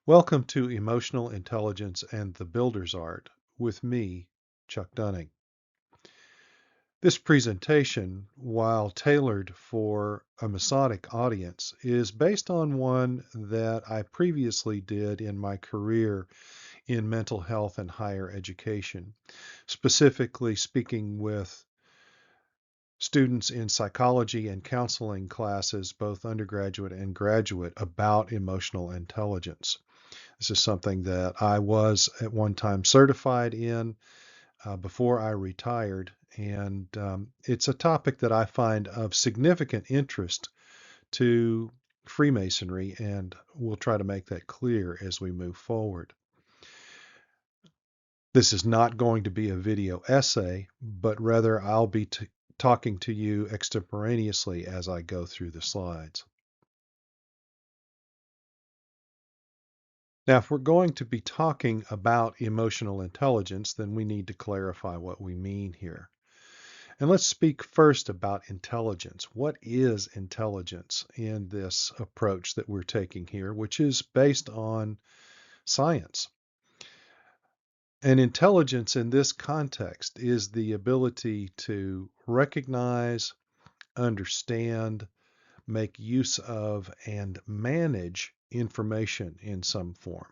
Welcome to Emotional Intelligence and the Builder's Art with me, Chuck Dunning. This presentation, while tailored for a Masonic audience, is based on one that I previously did in my career in mental health and higher education, specifically speaking with students in psychology and counseling classes, both undergraduate and graduate, about emotional intelligence. This is something that I was at one time certified in before I retired, and it's a topic that I find of significant interest to Freemasonry, and we'll try to make that clear as we move forward. This is not going to be a video essay, but rather I'll be talking to you extemporaneously as I go through the slides. Now, if we're going to be talking about emotional intelligence, then we need to clarify what we mean here. And let's speak first about intelligence. What is intelligence in this approach that we're taking here, which is based on science? And intelligence in this context is the ability to recognize, understand, make use of, and manage information in some form.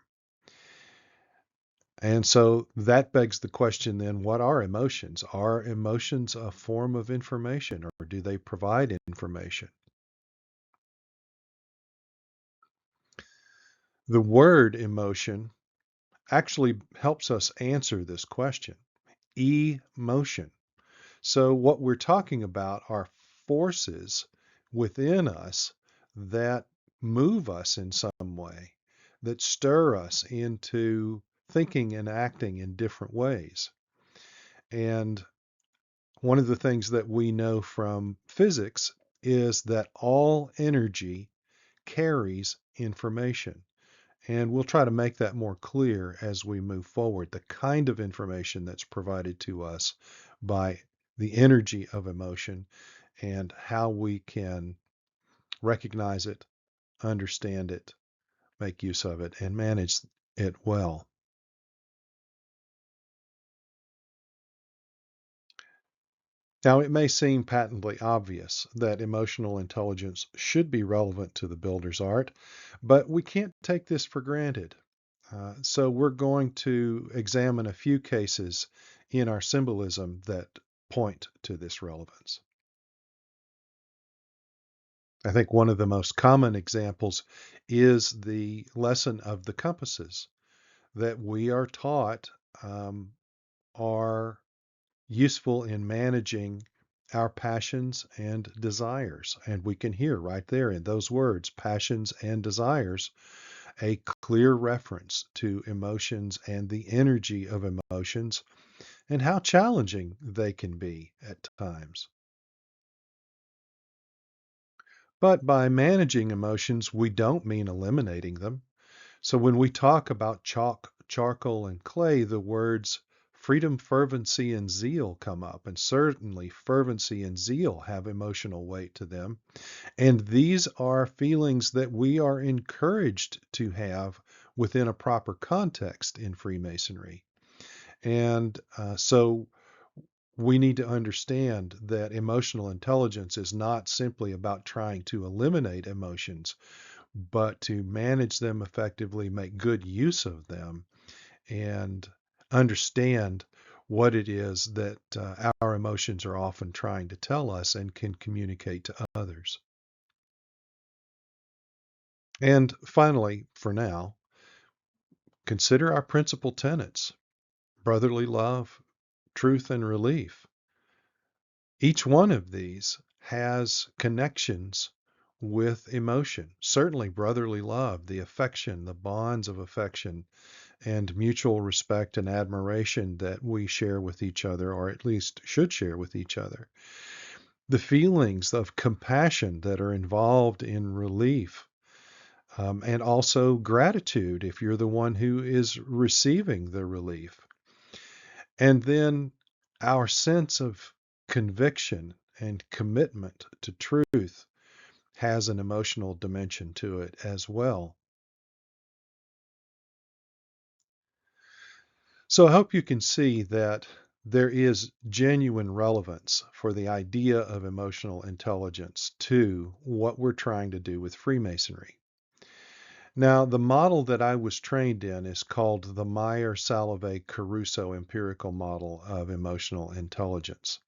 And so that begs the question then, what are emotions? Are emotions a form of information, or do they provide information? The word emotion actually helps us answer this question. Emotion. So what we're talking about are forces within us that move us in some way, that stir us into thinking and acting in different ways. And one of the things that we know from physics is that all energy carries information. And we'll try to make that more clear as we move forward, the kind of information that's provided to us by the energy of emotion and how we can recognize it, understand it, make use of it, and manage it well. Now, it may seem patently obvious that emotional intelligence should be relevant to the builder's art, but we can't take this for granted. So we're going to examine a few cases in our symbolism that point to this relevance. I think one of the most common examples is the lesson of the compasses that we are taught are useful in managing our passions and desires. And we can hear right there in those words, passions and desires, a clear reference to emotions and the energy of emotions and how challenging they can be at times. But by managing emotions, we don't mean eliminating them. So when we talk about chalk, charcoal, and clay, the words freedom, fervency, and zeal come up. And certainly fervency and zeal have emotional weight to them. And these are feelings that we are encouraged to have within a proper context in Freemasonry. And so we need to understand that emotional intelligence is not simply about trying to eliminate emotions, but to manage them effectively, make good use of them, and understand what it is that our emotions are often trying to tell us and can communicate to others. And finally, for now, consider our principal tenets: brotherly love, truth, and relief. Each one of these has connections with emotion. Certainly, brotherly love, the affection, the bonds of affection, and mutual respect and admiration that we share with each other, or at least should share with each other. The feelings of compassion that are involved in relief, and also gratitude if you're the one who is receiving the relief. And then our sense of conviction and commitment to truth has an emotional dimension to it as well. So I hope you can see that there is genuine relevance for the idea of emotional intelligence to what we're trying to do with Freemasonry. Now, the model that I was trained in is called the Meyer-Salovey-Caruso empirical model of emotional intelligence.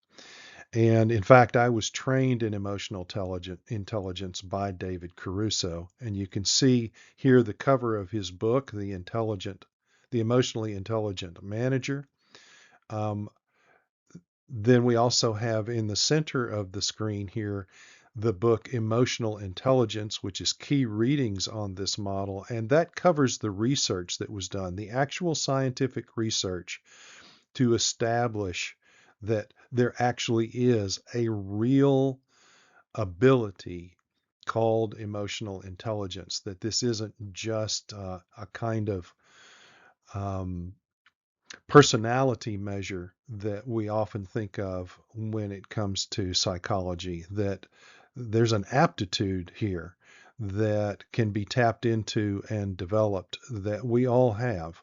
And in fact, I was trained in emotional intelligence by David Caruso. And you can see here the cover of his book, The Emotionally Intelligent Manager. Um, then we also have in the center of the screen here the book Emotional Intelligence, which is key readings on this model. And that covers the research that was done, the actual scientific research to establish that there actually is a real ability called emotional intelligence, that this isn't just a kind of um, personality measure that we often think of when it comes to psychology, that there's an aptitude here that can be tapped into and developed that we all have,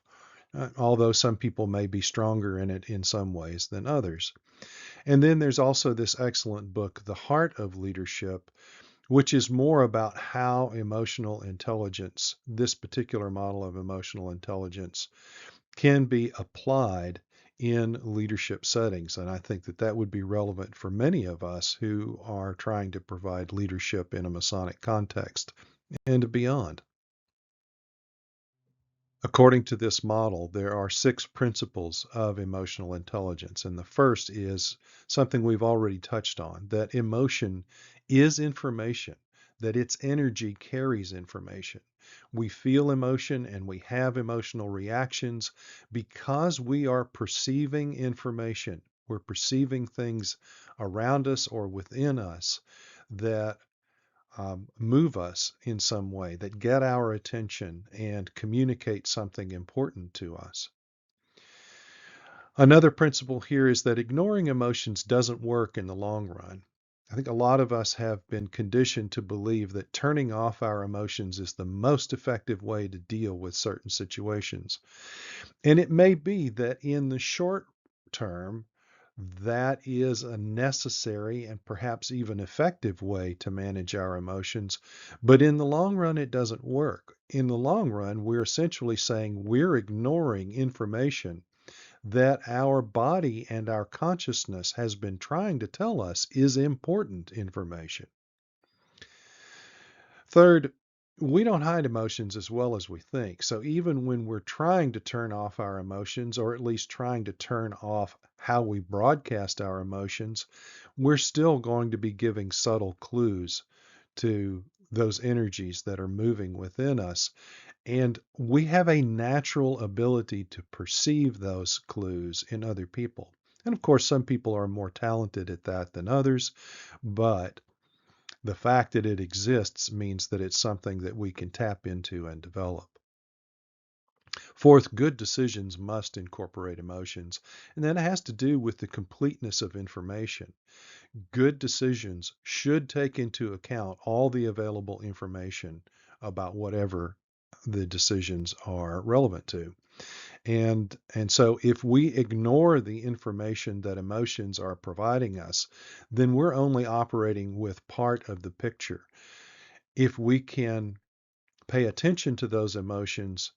although some people may be stronger in it in some ways than others. And then there's also this excellent book, The Heart of Leadership, which is more about how emotional intelligence, this particular model of emotional intelligence, can be applied in leadership settings. And I think that that would be relevant for many of us who are trying to provide leadership in a Masonic context and beyond. According to this model, there are 6 principles of emotional intelligence. And the first is something we've already touched on, that emotion is information, that its energy carries information. We feel emotion and we have emotional reactions because we are perceiving information. We're perceiving things around us or within us that move us in some way, that get our attention and communicate something important to us. Another principle here is that ignoring emotions doesn't work in the long run. I think a lot of us have been conditioned to believe that turning off our emotions is the most effective way to deal with certain situations. And it may be that in the short term, that is a necessary and perhaps even effective way to manage our emotions. But in the long run, it doesn't work. In the long run, we're essentially saying we're ignoring information that our body and our consciousness has been trying to tell us is important information. Third, we don't hide emotions as well as we think. So even when we're trying to turn off our emotions, or at least trying to turn off how we broadcast our emotions, we're still going to be giving subtle clues to those energies that are moving within us. And we have a natural ability to perceive those clues in other people. And of course, some people are more talented at that than others, but the fact that it exists means that it's something that we can tap into and develop. Fourth, good decisions must incorporate emotions, and that has to do with the completeness of information. Good decisions should take into account all the available information about whatever the decisions are relevant to. And so if we ignore the information that emotions are providing us, then we're only operating with part of the picture. If we can pay attention to those emotions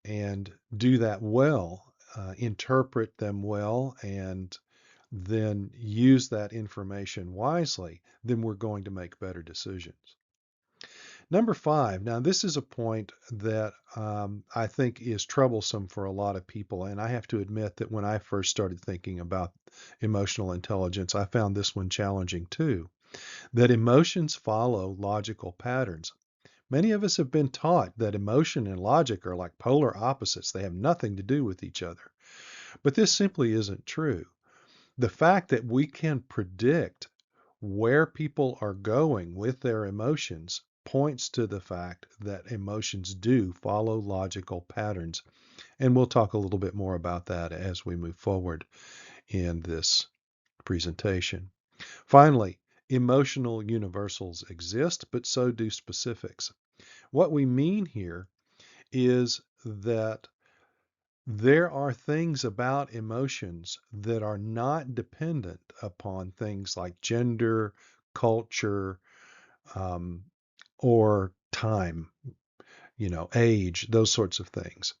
and do that well, interpret them well, and then use that information wisely, then we're going to make better decisions. Number 5, now this is a point that I think is troublesome for a lot of people, and I have to admit that when I first started thinking about emotional intelligence, I found this one challenging too, that emotions follow logical patterns. Many of us have been taught that emotion and logic are like polar opposites. They have nothing to do with each other. But this simply isn't true. The fact that we can predict where people are going with their emotions points to the fact that emotions do follow logical patterns. And we'll talk a little bit more about that as we move forward in this presentation. Finally, emotional universals exist, but so do specifics. What we mean here is that There are things about emotions that are not dependent upon things like gender, culture, um, or time, age, those sorts of things.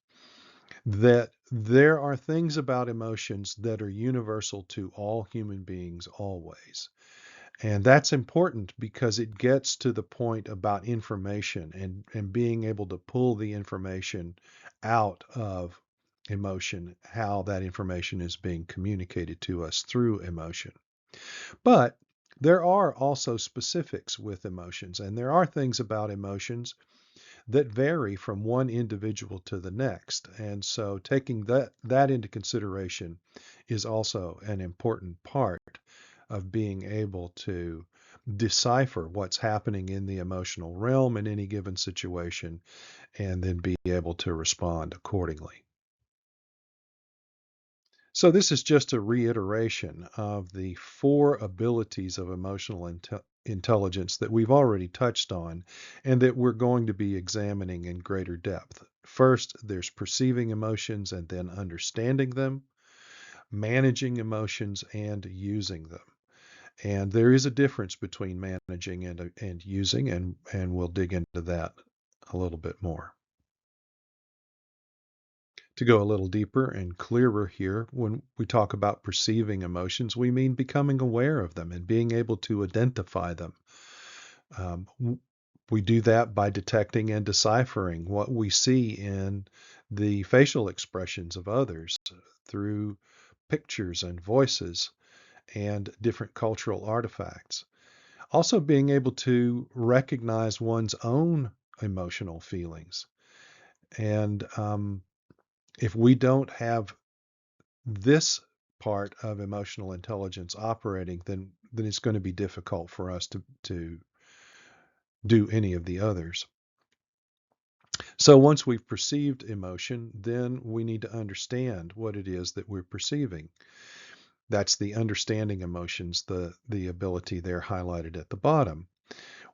That there are things about emotions that are universal to all human beings always. And that's important because it gets to the point about information and being able to pull the information out of emotion, how that information is being communicated to us through emotion. But there are also specifics with emotions, and there are things about emotions that vary from one individual to the next. And so taking that into consideration is also an important part of being able to decipher what's happening in the emotional realm in any given situation and then be able to respond accordingly. So, this is just a reiteration of the four abilities of emotional intelligence that we've already touched on and that we're going to be examining in greater depth. First, there's perceiving emotions and then understanding them, managing emotions, and using them. And there is a difference between managing and using, and we'll dig into that a little bit more. To go a little deeper and clearer here, when we talk about perceiving emotions, we mean becoming aware of them and being able to identify them. Um, we do that by detecting and deciphering what we see in the facial expressions of others through pictures and voices and different cultural artifacts. Also, being able to recognize one's own emotional feelings. And if we don't have this part of emotional intelligence operating, then it's going to be difficult for us to do any of the others. So once we've perceived emotion, then we need to understand what it is that we're perceiving. That's the understanding emotions, the ability there highlighted at the bottom.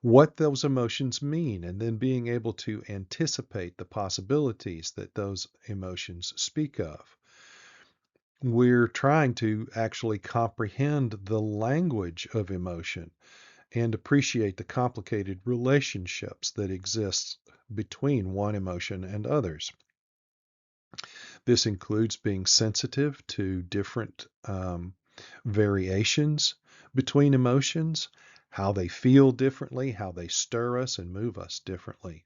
What those emotions mean, and then being able to anticipate the possibilities that those emotions speak of. We're trying to actually comprehend the language of emotion and appreciate the complicated relationships that exist between one emotion and others. This includes being sensitive to different variations between emotions, how they feel differently, how they stir us and move us differently,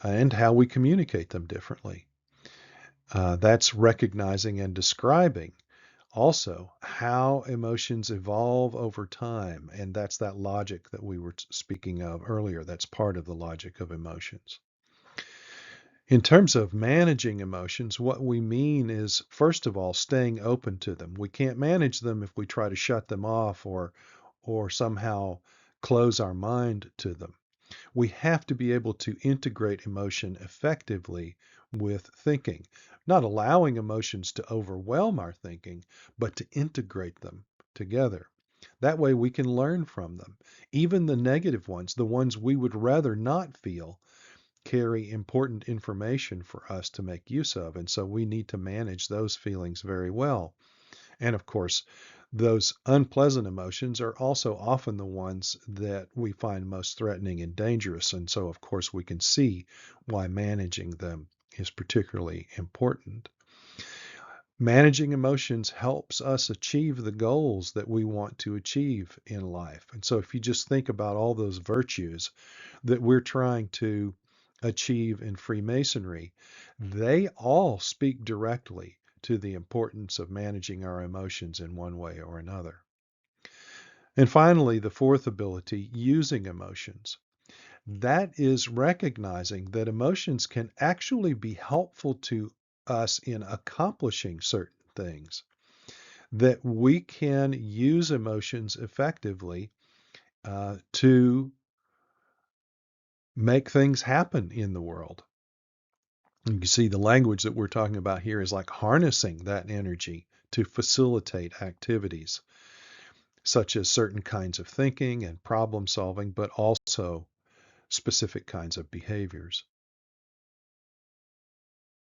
and how we communicate them differently. That's recognizing and describing also how emotions evolve over time. And that's that logic that we were speaking of earlier. That's part of the logic of emotions. In terms of managing emotions, what we mean is, first of all, staying open to them. We can't manage them if we try to shut them off or somehow close our mind to them. We have to be able to integrate emotion effectively with thinking, not allowing emotions to overwhelm our thinking, but to integrate them together. That way we can learn from them. Even the negative ones, the ones we would rather not feel, carry important information for us to make use of. And so we need to manage those feelings very well. And of course, those unpleasant emotions are also often the ones that we find most threatening and dangerous. And so, of course, we can see why managing them is particularly important. Managing emotions helps us achieve the goals that we want to achieve in life. And so, if you just think about all those virtues that we're trying to achieve in Freemasonry, they all speak directly to the importance of managing our emotions in one way or another. And finally, the fourth ability, using emotions. That is recognizing that emotions can actually be helpful to us in accomplishing certain things, that we can use emotions effectively to make things happen in the world. You can see the language that we're talking about here is like harnessing that energy to facilitate activities such as certain kinds of thinking and problem solving, but also specific kinds of behaviors.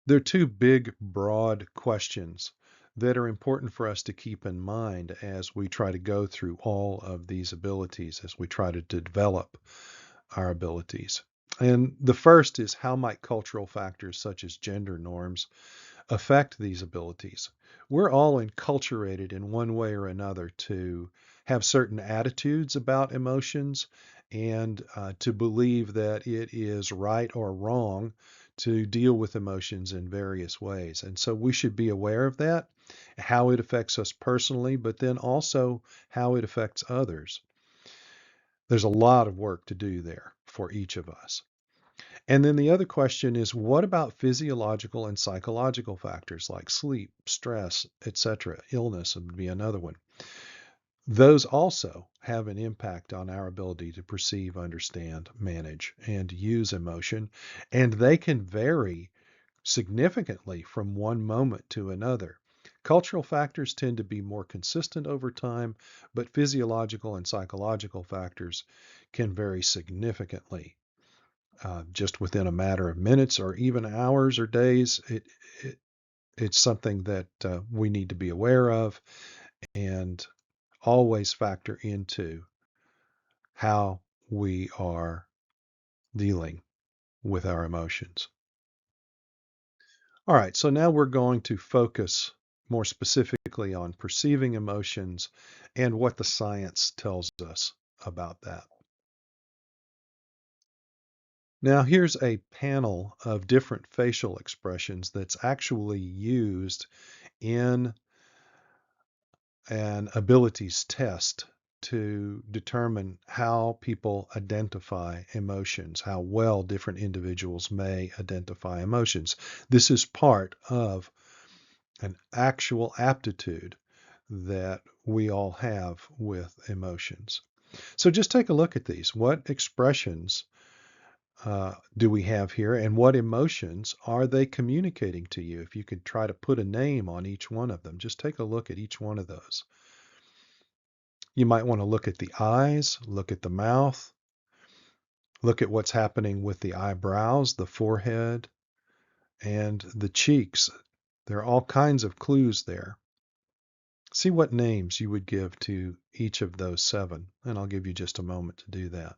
There are two big, broad questions that are important for us to keep in mind as we try to go through all of these abilities, as we try to develop our abilities. And the first is, how might cultural factors such as gender norms affect these abilities? We're all enculturated in one way or another to have certain attitudes about emotions and to believe that it is right or wrong to deal with emotions in various ways. And so we should be aware of that, how it affects us personally, but then also how it affects others. There's a lot of work to do there for each of us. And then the other question is, what about physiological and psychological factors like sleep, stress, etc.? Illness would be another one. Those also have an impact on our ability to perceive, understand, manage, and use emotion, and they can vary significantly from one moment to another. Cultural factors tend to be more consistent over time, but physiological and psychological factors can vary significantly just within a matter of minutes or even hours or days. It's something that we need to be aware of and always factor into how we are dealing with our emotions. All right, so now we're going to focus more specifically on perceiving emotions and what the science tells us about that. Now, here's a panel of different facial expressions that's actually used in an abilities test to determine how people identify emotions, how well different individuals may identify emotions. This is part of an actual aptitude that we all have with emotions. So just take a look at these. What expressions do we have here, and what emotions are they communicating to you? If you could try to put a name on each one of them, just take a look at each one of those. You might want to look at the eyes, look at the mouth, look at what's happening with the eyebrows, the forehead, and the cheeks. There are all kinds of clues there. See what names you would give to each of those seven, and I'll give you just a moment to do that.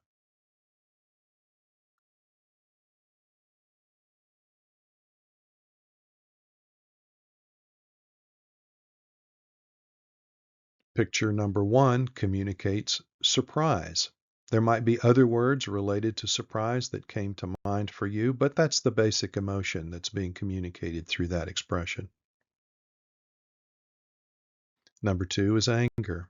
Picture number one communicates surprise. There might be other words related to surprise that came to mind for you, but that's the basic emotion that's being communicated through that expression. Number two is anger.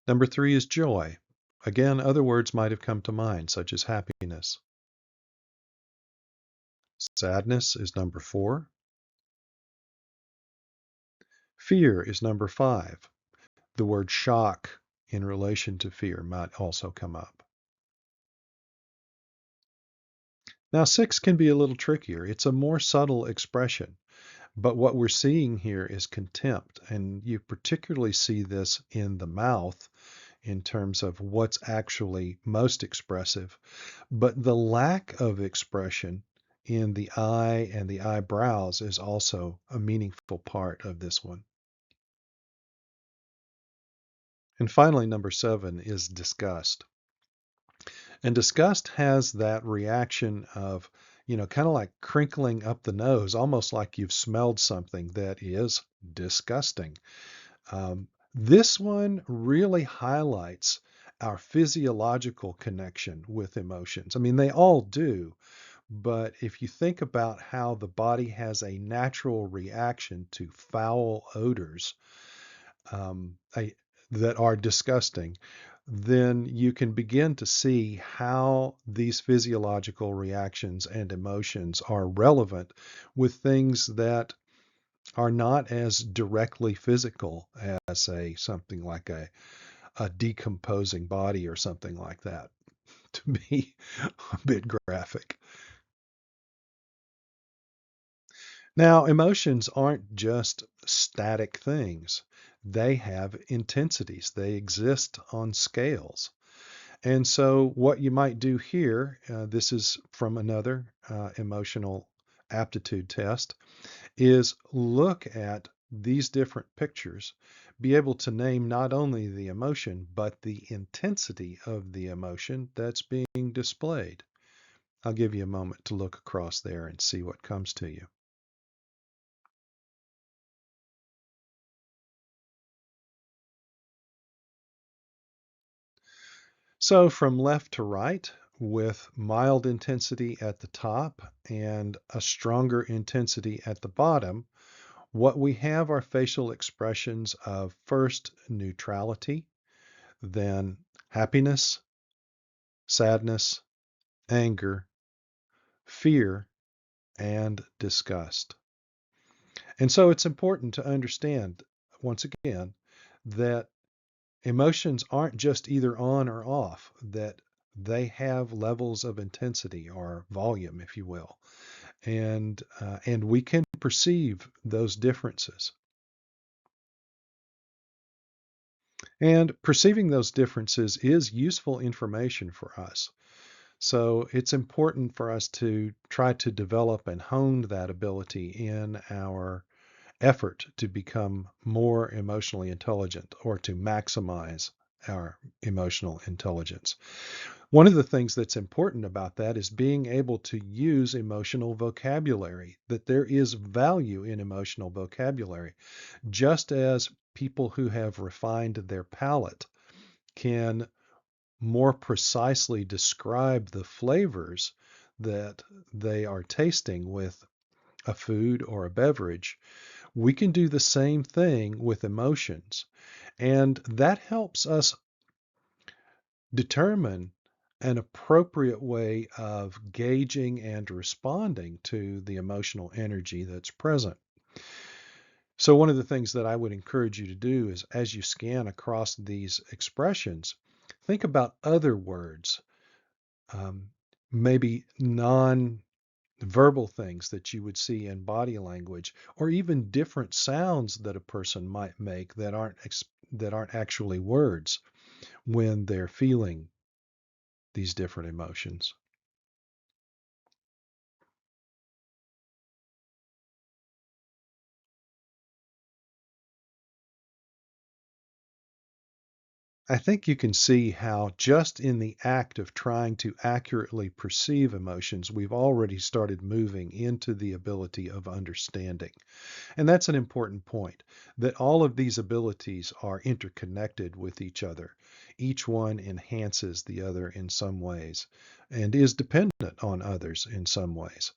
Number three is joy. Again, other words might have come to mind, such as happiness. Sadness is number four. Fear is number five. The word shock in relation to fear might also come up. Now, six can be a little trickier. It's a more subtle expression, but what we're seeing here is contempt, and you particularly see this in the mouth in terms of what's actually most expressive. But the lack of expression in the eye and the eyebrows is also a meaningful part of this one. And finally, number seven is disgust. And disgust has that reaction of, kind of like crinkling up the nose, almost like you've smelled something that is disgusting. This one really highlights our physiological connection with emotions. I mean, they all do, but if you think about how the body has a natural reaction to foul odors, um, a, that are disgusting, then you can begin to see how these physiological reactions and emotions are relevant with things that are not as directly physical as, say, something like a decomposing body or something like that, to be a bit graphic. Now, emotions aren't just static things. They have intensities. They exist on scales. And so, what you might do here, this is from another emotional aptitude test, is look at these different pictures, be able to name not only the emotion, but the intensity of the emotion that's being displayed. I'll give you a moment to look across there and see what comes to you. So from left to right, with mild intensity at the top and a stronger intensity at the bottom, what we have are facial expressions of first neutrality, then happiness, sadness, anger, fear, and disgust. And so it's important to understand, once again, that emotions aren't just either on or off, that they have levels of intensity or volume, if you will, and we can perceive those differences. And perceiving those differences is useful information for us. So it's important for us to try to develop and hone that ability in our effort to become more emotionally intelligent or to maximize our emotional intelligence. One of the things that's important about that is being able to use emotional vocabulary, that there is value in emotional vocabulary, just as people who have refined their palate can more precisely describe the flavors that they are tasting with a food or a beverage. We can do the same thing with emotions. And that helps us determine an appropriate way of gauging and responding to the emotional energy that's present. So, one of the things that I would encourage you to do is as you scan across these expressions, think about other words, um, maybe non verbal things that you would see in body language, or even different sounds that a person might make that aren't actually words when they're feeling these different emotions. I think you can see how just in the act of trying to accurately perceive emotions, we've already started moving into the ability of understanding. And that's an important point, that all of these abilities are interconnected with each other. Each one enhances the other in some ways and is dependent on others in some ways.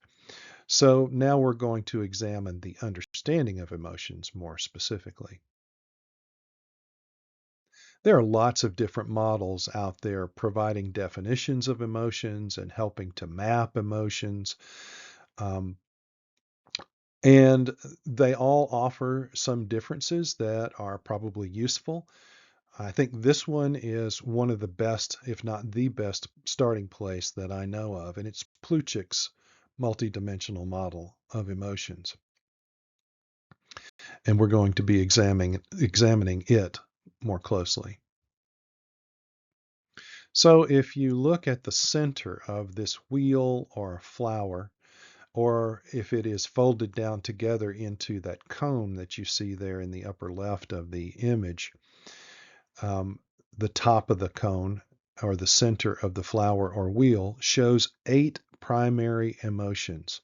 So now we're going to examine the understanding of emotions more specifically. There are lots of different models out there providing definitions of emotions and helping to map emotions. Um, and they all offer some differences that are probably useful. I think this one is one of the best, if not the best, starting place that I know of, and it's Plutchik's multidimensional model of emotions. And we're going to be examining it more closely. So if you look at the center of this wheel or a flower, or if it is folded down together into that cone that you see there in the upper left of the image, um, the top of the cone or the center of the flower or wheel shows 8 primary emotions.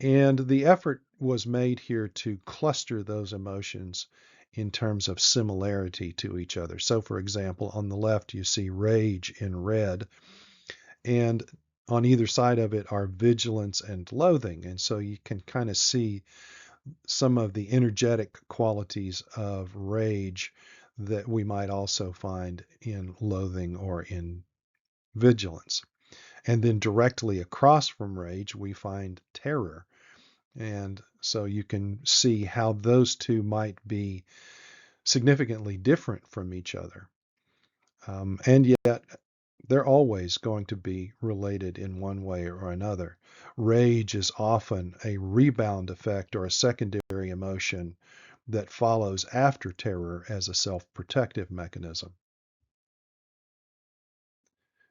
And the effort was made here to cluster those emotions in terms of similarity to each other. So, for example, on the left, you see rage in red, and on either side of it are vigilance and loathing. And so you can kind of see some of the energetic qualities of rage that we might also find in loathing or in vigilance. And then directly across from rage, we find terror. And so you can see how those two might be significantly different from each other. And yet, they're always going to be related in one way or another. Rage is often a rebound effect or a secondary emotion that follows after terror as a self protective mechanism.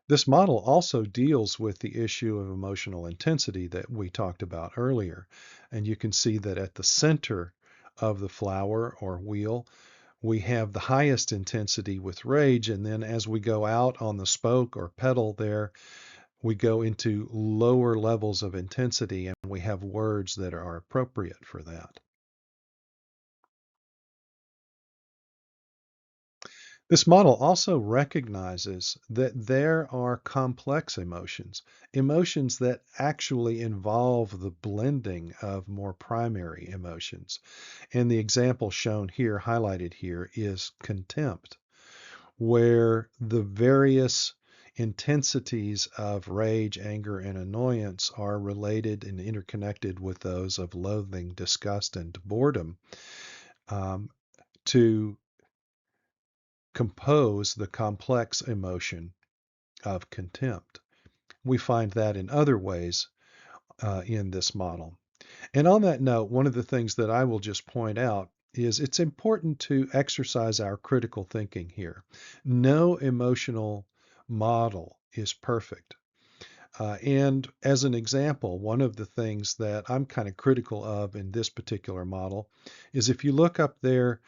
This model also deals with the issue of emotional intensity that we talked about earlier. And you can see that at the center of the flower or wheel, we have the highest intensity with rage. And then as we go out on the spoke or pedal there, we go into lower levels of intensity and we have words that are appropriate for that. This model also recognizes that there are complex emotions, emotions that actually involve the blending of more primary emotions. And the example shown here, highlighted here, is contempt, where the various intensities of rage, anger, and annoyance are related and interconnected with those of loathing, disgust, and boredom um, to compose the complex emotion of contempt. We find that in other ways in this model. And on that note, one of the things that I will just point out is it's important to exercise our critical thinking here. No emotional model is perfect. And as an example, one of the things that I'm kind of critical of in this particular model is if you look up there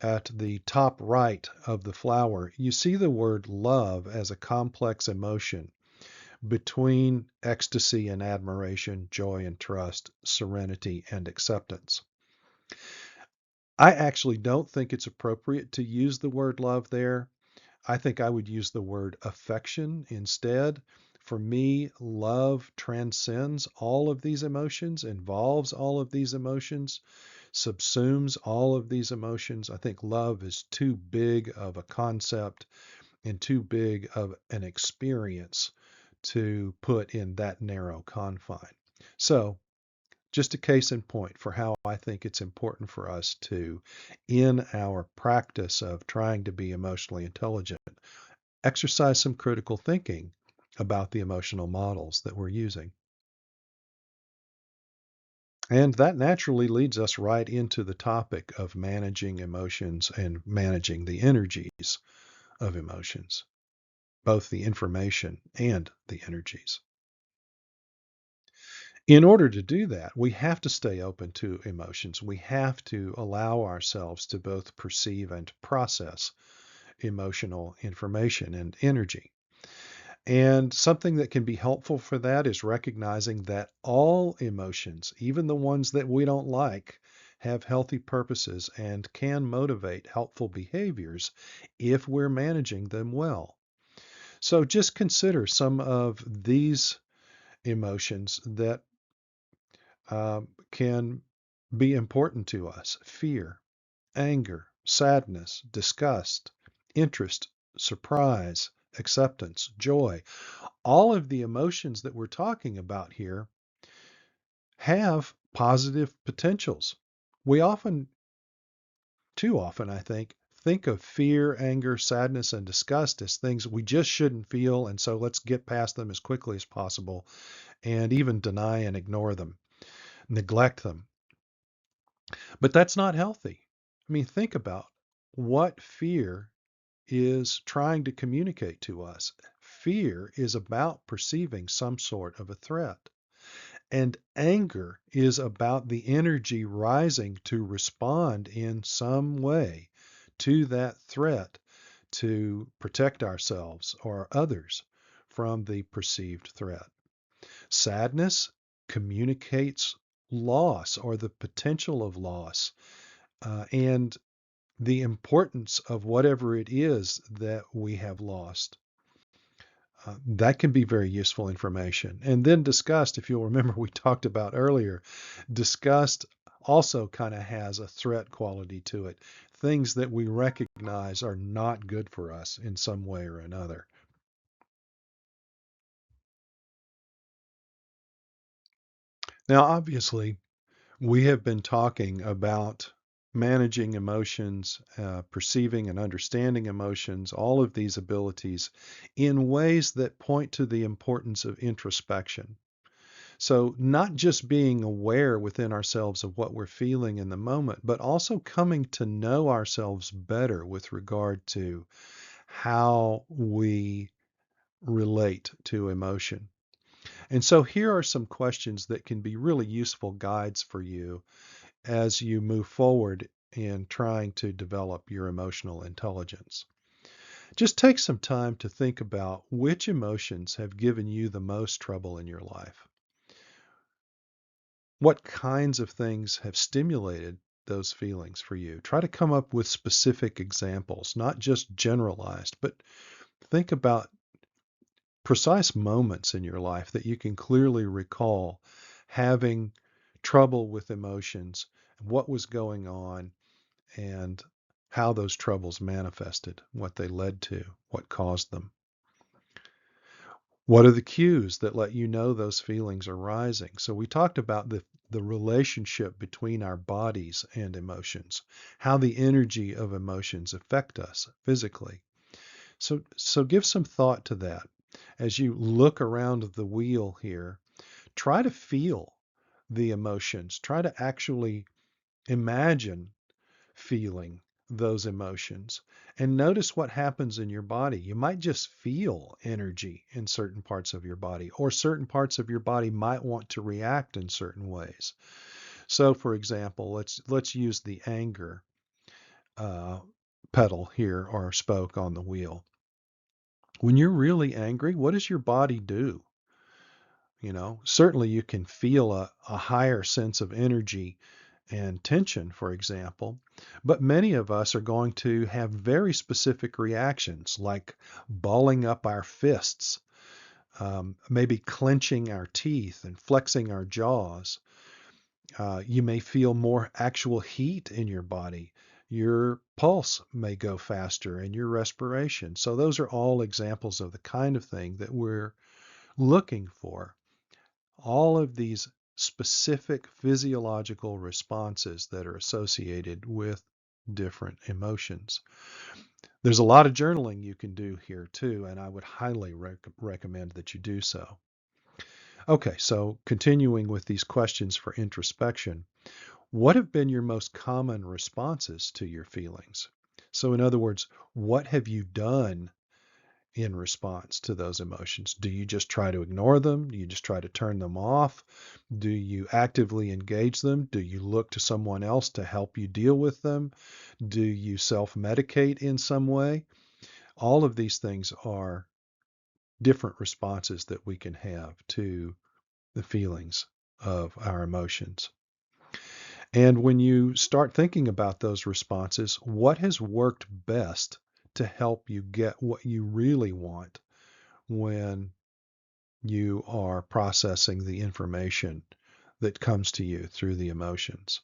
at the top right of the flower, you see the word love as a complex emotion between ecstasy and admiration, joy and trust, serenity and acceptance. I actually don't think it's appropriate to use the word love there. I think I would use the word affection instead. For me, love transcends all of these emotions, involves all of these emotions, subsumes all of these emotions. I think love is too big of a concept and too big of an experience to put in that narrow confine. So, just a case in point for how I think it's important for us to, in our practice of trying to be emotionally intelligent, exercise some critical thinking about the emotional models that we're using. And that naturally leads us right into the topic of managing emotions and managing the energies of emotions, both the information and the energies. In order to do that, we have to stay open to emotions. We have to allow ourselves to both perceive and process emotional information and energy. And something that can be helpful for that is recognizing that all emotions, even the ones that we don't like, have healthy purposes and can motivate helpful behaviors if we're managing them well. So just consider some of these emotions that can be important to us: fear, anger, sadness, disgust, interest, surprise, acceptance, joy. All of the emotions that we're talking about here have positive potentials. We often, too often, I think of fear, anger, sadness, and disgust as things we just shouldn't feel, and so let's get past them as quickly as possible and even deny and ignore them, neglect them. But that's not healthy. I mean, think about what fear is trying to communicate to us. Fear is about perceiving some sort of a threat. And anger is about the energy rising to respond in some way to that threat to protect ourselves or others from the perceived threat. Sadness communicates loss or the potential of loss and the importance of whatever it is that we have lost. That can be very useful information. And then disgust, if you'll remember, we talked about earlier, disgust also kind of has a threat quality to it. Things that we recognize are not good for us in some way or another. Now, obviously, we have been talking about managing emotions, perceiving and understanding emotions, all of these abilities in ways that point to the importance of introspection. So, not just being aware within ourselves of what we're feeling in the moment, but also coming to know ourselves better with regard to how we relate to emotion. And so here are some questions that can be really useful guides for you as you move forward in trying to develop your emotional intelligence. Just take some time to think about which emotions have given you the most trouble in your life. What kinds of things have stimulated those feelings for you? Try to come up with specific examples, not just generalized, but think about precise moments in your life that you can clearly recall having trouble with emotions, what was going on, and how those troubles manifested, what they led to, what caused them. What are the cues that let you know those feelings are rising? So we talked about the relationship between our bodies and emotions, how the energy of emotions affect us physically. So give some thought to that. As you look around the wheel here, try to feel the emotions. Try to actually imagine feeling those emotions and notice what happens in your body. You might just feel energy in certain parts of your body, or certain parts of your body might want to react in certain ways. So, for example, let's use the anger uh, pedal here or spoke on the wheel. When you're really angry, what does your body do? Certainly you can feel a higher sense of energy and tension, for example, but many of us are going to have very specific reactions like balling up our fists, maybe clenching our teeth and flexing our jaws. You may feel more actual heat in your body. Your pulse may go faster and your respiration. So those are all examples of the kind of thing that we're looking for. All of these specific physiological responses that are associated with different emotions. There's a lot of journaling you can do here too, and I would highly recommend that you do so. Okay, so continuing with these questions for introspection, what have been your most common responses to your feelings? So, in other words, what have you done in response to those emotions? Do you just try to ignore them? Do you just try to turn them off? Do you actively engage them? Do you look to someone else to help you deal with them? Do you self-medicate in some way? All of these things are different responses that we can have to the feelings of our emotions. And when you start thinking about those responses, what has worked best to help you get what you really want when you are processing the information that comes to you through the emotions?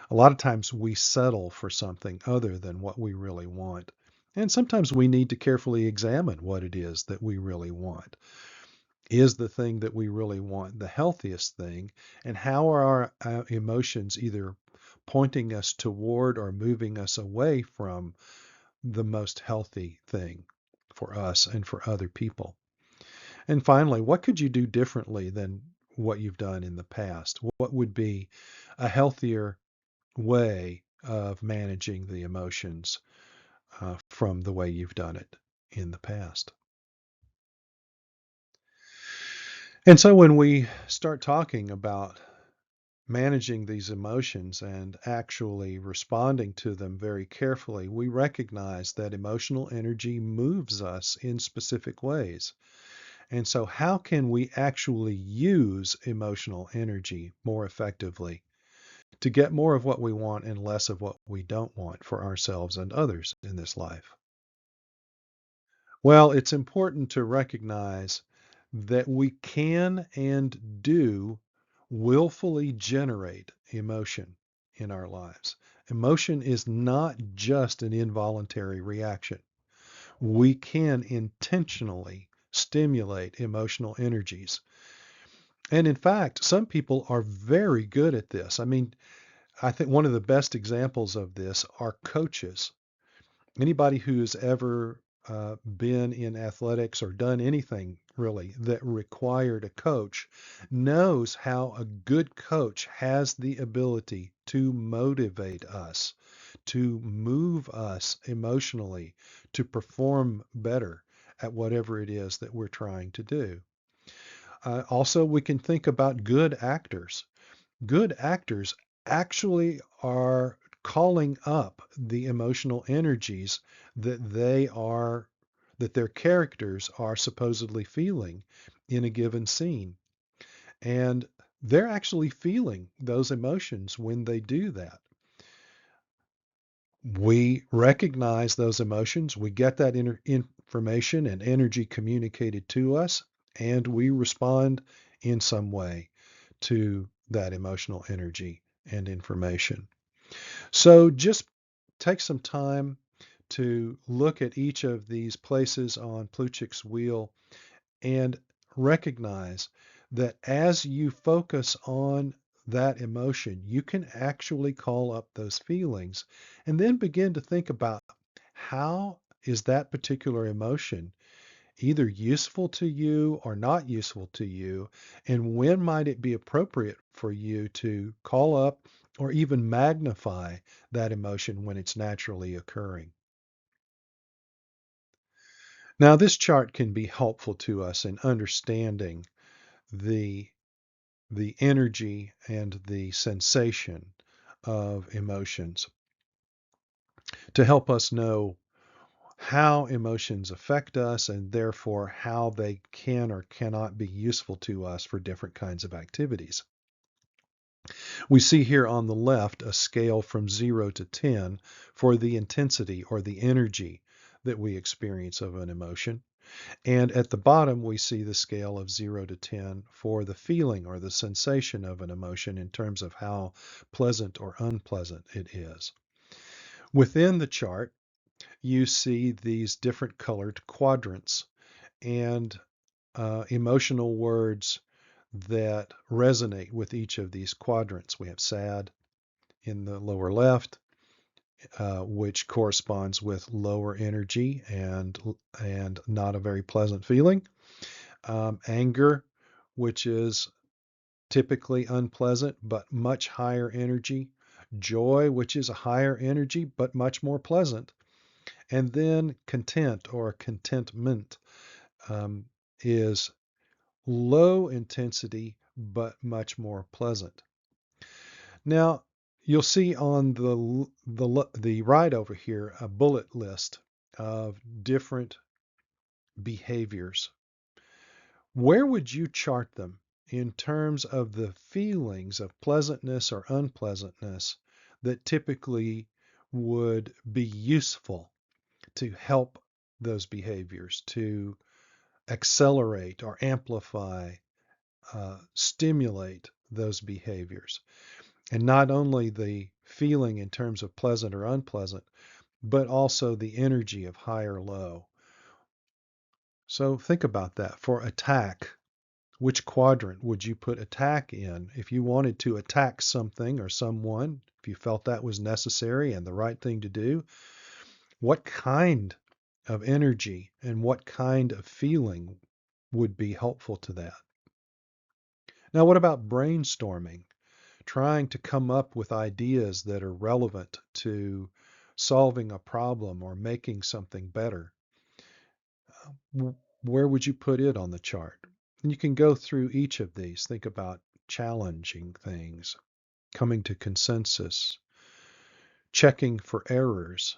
A lot of times we settle for something other than what we really want. And sometimes we need to carefully examine what it is that we really want. Is the thing that we really want the healthiest thing? And how are our emotions either pointing us toward or moving us away from the most healthy thing for us and for other people? And finally, what could you do differently than what you've done in the past? What would be a healthier way of managing the emotions from the way you've done it in the past? And so when we start talking about managing these emotions and actually responding to them very carefully, we recognize that emotional energy moves us in specific ways. And so, how can we actually use emotional energy more effectively to get more of what we want and less of what we don't want for ourselves and others in this life? Well, it's important to recognize that we can and do willfully generate emotion in our lives. Emotion is not just an involuntary reaction. We can intentionally stimulate emotional energies. And in fact, some people are very good at this. I mean, I think one of the best examples of this are coaches. Anybody who's ever been in athletics or done anything really that required a coach knows how a good coach has the ability to motivate us, to move us emotionally, to perform better at whatever it is that we're trying to do. Also, we can think about good actors. Good actors actually are calling up the emotional energies that that their characters are supposedly feeling in a given scene. And they're actually feeling those emotions when they do that. We recognize those emotions, we get that information and energy communicated to us, and we respond in some way to that emotional energy and information. So just take some time to look at each of these places on Plutchik's wheel and recognize that as you focus on that emotion, you can actually call up those feelings and then begin to think about how is that particular emotion either useful to you or not useful to you, and when might it be appropriate for you to call up or even magnify that emotion when it's naturally occurring. Now, this chart can be helpful to us in understanding the the energy and the sensation of emotions to help us know how emotions affect us and therefore how they can or cannot be useful to us for different kinds of activities. We see here on the left a scale from 0 to 10 for the intensity or the energy that we experience of an emotion. And at the bottom, we see the scale of 0 to 10 for the feeling or the sensation of an emotion in terms of how pleasant or unpleasant it is. Within the chart, you see these different colored quadrants and emotional words that resonate with each of these quadrants. We have sad in the lower left, which corresponds with lower energy and not a very pleasant feeling. Anger, which is typically unpleasant but much higher energy. Joy, which is a higher energy but much more pleasant. And then content or contentment is low intensity but much more pleasant. Now, you'll see on the right over here a bullet list of different behaviors. Where would you chart them in terms of the feelings of pleasantness or unpleasantness that typically would be useful to help those behaviors, to accelerate or amplify, stimulate those behaviors? And not only the feeling in terms of pleasant or unpleasant, but also the energy of high or low. So think about that. For attack, which quadrant would you put attack in? If you wanted to attack something or someone, if you felt that was necessary and the right thing to do, what kind of energy and what kind of feeling would be helpful to that? Now, what about brainstorming? Trying to come up with ideas that are relevant to solving a problem or making something better. Where would you put it on the chart? And you can go through each of these. Think about challenging things, coming to consensus, checking for errors,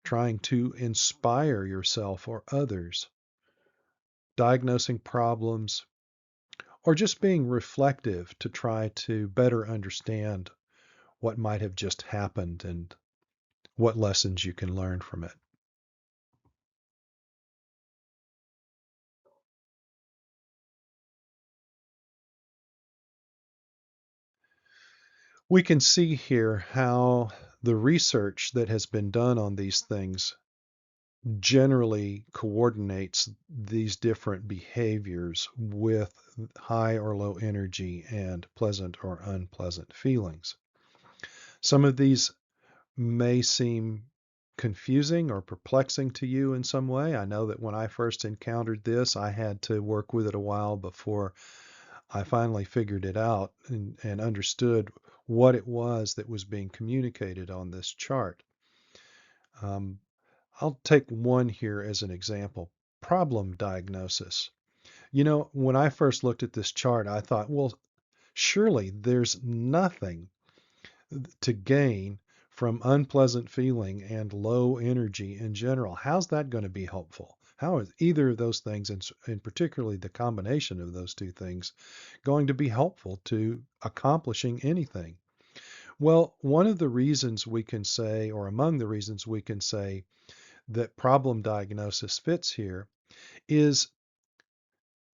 trying to inspire yourself or others, diagnosing problems, or just being reflective to try to better understand what might have just happened and what lessons you can learn from it. We can see here how the research that has been done on these things generally coordinates these different behaviors with high or low energy and pleasant or unpleasant feelings. Some of these may seem confusing or perplexing to you in some way. I know that when I first encountered this, I had to work with it a while before I finally figured it out and understood what it was that was being communicated on this chart. Um, I'll take one here as an example. Problem diagnosis. When I first looked at this chart, I thought, well, surely there's nothing to gain from unpleasant feeling and low energy in general. How's that going to be helpful? How is either of those things, and particularly the combination of those two things, going to be helpful to accomplishing anything? Well, one of the reasons we can say, or among the reasons we can say that problem diagnosis fits here, is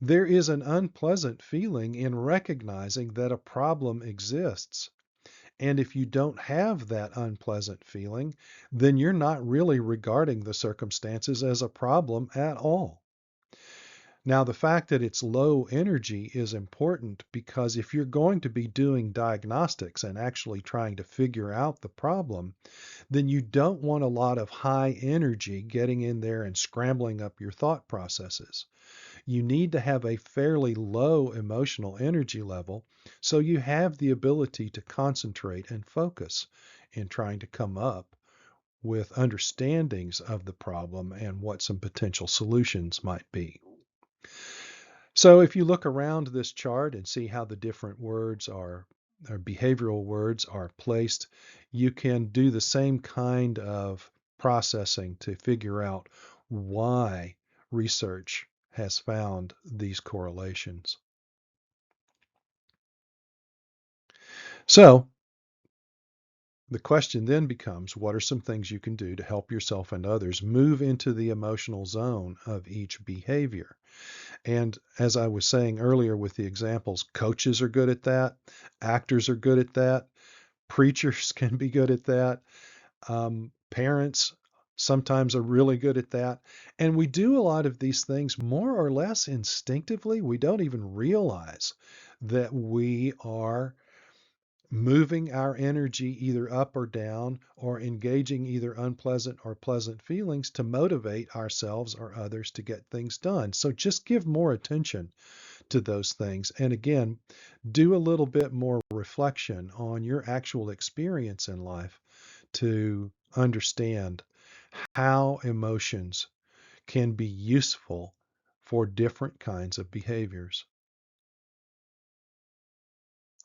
there is an unpleasant feeling in recognizing that a problem exists. And if you don't have that unpleasant feeling, then you're not really regarding the circumstances as a problem at all. Now, the fact that it's low energy is important because if you're going to be doing diagnostics and actually trying to figure out the problem, then you don't want a lot of high energy getting in there and scrambling up your thought processes. You need to have a fairly low emotional energy level so you have the ability to concentrate and focus in trying to come up with understandings of the problem and what some potential solutions might be. So if you look around this chart and see how the different words or behavioral words are placed, you can do the same kind of processing to figure out why research has found these correlations. So the question then becomes, what are some things you can do to help yourself and others move into the emotional zone of each behavior? And as I was saying earlier with the examples, coaches are good at that, actors are good at that, preachers can be good at that, parents sometimes are really good at that. And we do a lot of these things more or less instinctively. We don't even realize that we are moving our energy either up or down or engaging either unpleasant or pleasant feelings to motivate ourselves or others to get things done. So just give more attention to those things. And again, do a little bit more reflection on your actual experience in life to understand how emotions can be useful for different kinds of behaviors.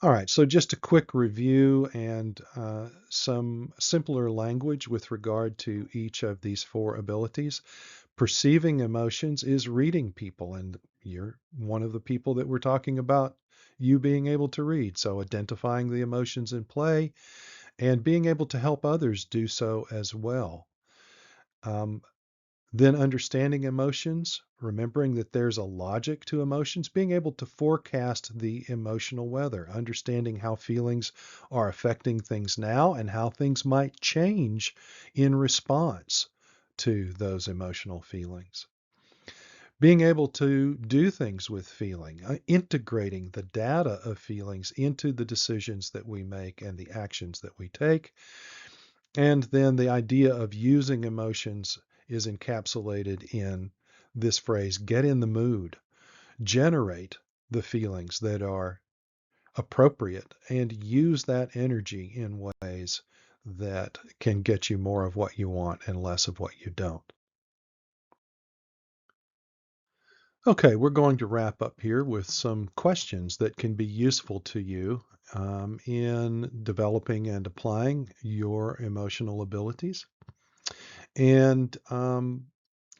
All right, so just a quick review and some simpler language with regard to each of these four abilities. Perceiving emotions is reading people, and you're one of the people that we're talking about, you being able to read. So identifying the emotions in play and being able to help others do so as well. Um, Then understanding emotions, remembering that there's a logic to emotions, being able to forecast the emotional weather, understanding how feelings are affecting things now and how things might change in response to those emotional feelings. Being able to do things with feeling, integrating the data of feelings into the decisions that we make and the actions that we take. And then the idea of using emotions is encapsulated in this phrase, get in the mood, generate the feelings that are appropriate, and use that energy in ways that can get you more of what you want and less of what you don't. Okay, we're going to wrap up here with some questions that can be useful to you in developing and applying your emotional abilities. And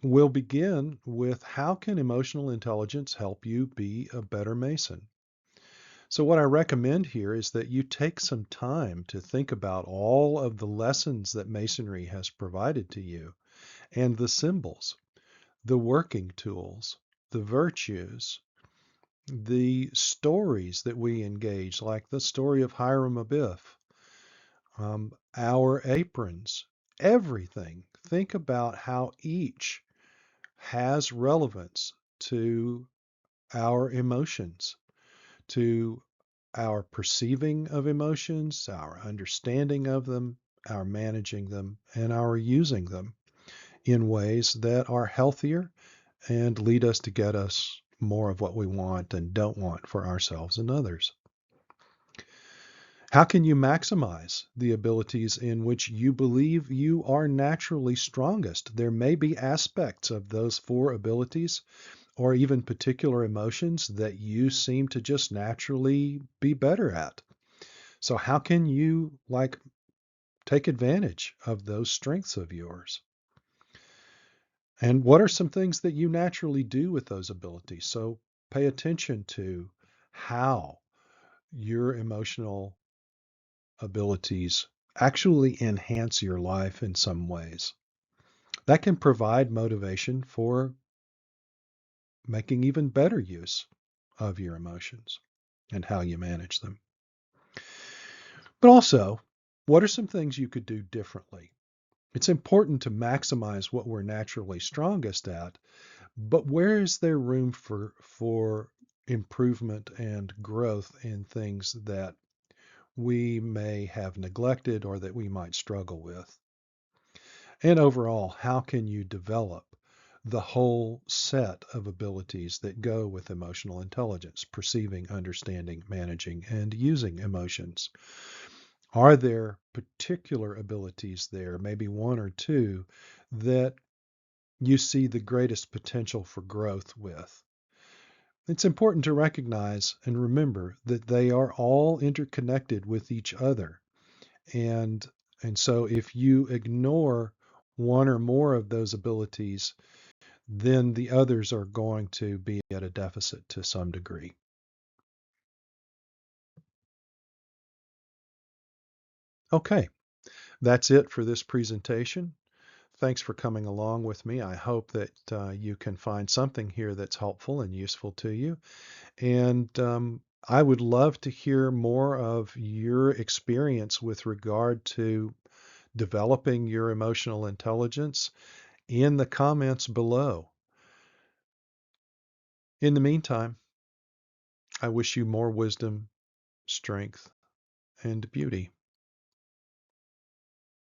we'll begin with how can emotional intelligence help you be a better Mason? So, what I recommend here is that you take some time to think about all of the lessons that Masonry has provided to you and the symbols, the working tools, the virtues, the stories that we engage, like the story of Hiram Abiff, our aprons, everything. Think about how each has relevance to our emotions, to our perceiving of emotions, our understanding of them, our managing them, and our using them in ways that are healthier and lead us to get us more of what we want and don't want for ourselves and others. How can you maximize the abilities in which you believe you are naturally strongest? There may be aspects of those four abilities or even particular emotions that you seem to just naturally be better at. So how can you take advantage of those strengths of yours? And what are some things that you naturally do with those abilities? So pay attention to how your emotional abilities actually enhance your life in some ways. That can provide motivation for making even better use of your emotions and how you manage them. But also, what are some things you could do differently? It's important to maximize what we're naturally strongest at, but where is there room for improvement and growth in things that we may have neglected or that we might struggle with? And overall, how can you develop the whole set of abilities that go with emotional intelligence, perceiving, understanding, managing, and using emotions? Are there particular abilities there, maybe one or two, that you see the greatest potential for growth with? It's important to recognize and remember that they are all interconnected with each other. And and so if you ignore one or more of those abilities, then the others are going to be at a deficit to some degree. Okay, that's it for this presentation. Thanks for coming along with me. I hope that you can find something here that's helpful and useful to you. And I would love to hear more of your experience with regard to developing your emotional intelligence in the comments below. In the meantime, I wish you more wisdom, strength, and beauty.